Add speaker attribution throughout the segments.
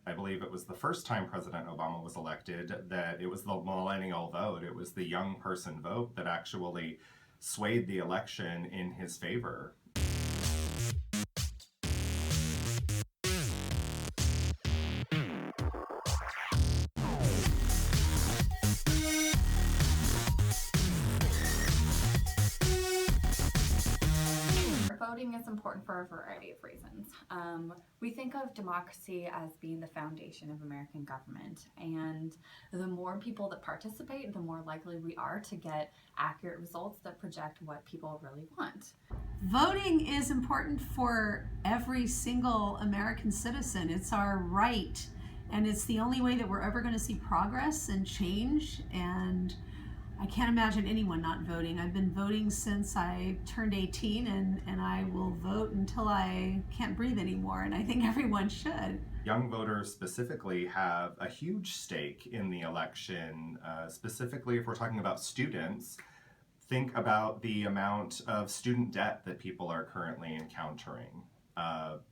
Speaker 1: I believe it was the first time President Obama was elected, that it was the millennial vote. It was the young person vote that actually swayed the election in his favor.
Speaker 2: Voting is important for a variety of reasons. We think of democracy as being the foundation of American government, and the more people that participate, the more likely we are to get accurate results that project what people really want.
Speaker 3: Voting is important for every single American citizen. It's our right, and it's the only way that we're ever going to see progress and change, and I can't imagine anyone not voting. I've been voting since I turned 18, and I will vote until I can't breathe anymore, and I think everyone should.
Speaker 1: Young voters specifically have a huge stake in the election. Specifically, if we're talking about students, think about the amount of student debt that people are currently encountering.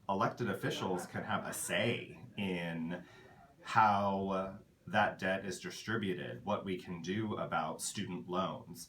Speaker 1: Elected officials can have a say in how that debt is distributed, what we can do about student loans.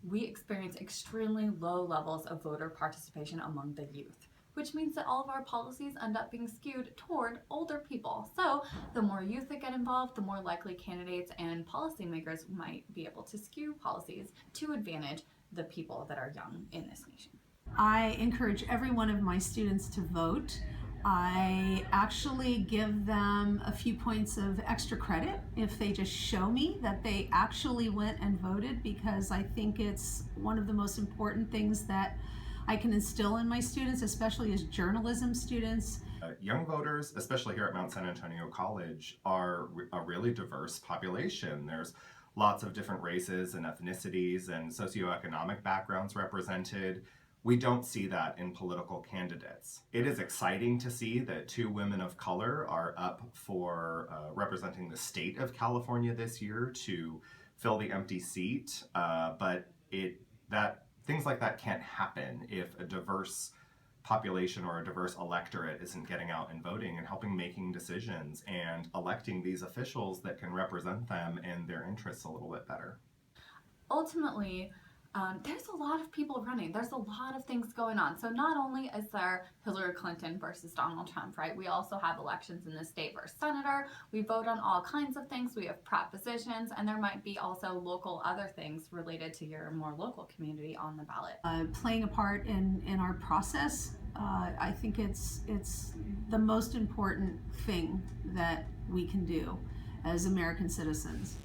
Speaker 2: We experience extremely low levels of voter participation among the youth, which means that all of our policies end up being skewed toward older people. So the more youth that get involved, the more likely candidates and policymakers might be able to skew policies to advantage the people that are young in this nation.
Speaker 3: I encourage every one of my students to vote. I actually give them a few points of extra credit if they just show me that they actually went and voted, because I think it's one of the most important things that I can instill in my students, especially as journalism students.
Speaker 1: Young voters, especially here at Mount San Antonio College, are a really diverse population. There's lots of different races and ethnicities and socioeconomic backgrounds represented. We don't see that in political candidates. It is exciting to see that 2 women of color are up for representing the state of California this year to fill the empty seat, but things like that can't happen if a diverse population or a diverse electorate isn't getting out and voting and helping making decisions and electing these officials that can represent them and their interests a little bit better.
Speaker 2: Ultimately, there's a lot of people running. There's a lot of things going on. So not only is there Hillary Clinton versus Donald Trump, right? We also have elections in the state versus senator. We vote on all kinds of things. We have propositions, and there might be also local other things related to your more local community on the ballot.
Speaker 3: Playing a part in our process, I think it's the most important thing that we can do as American citizens.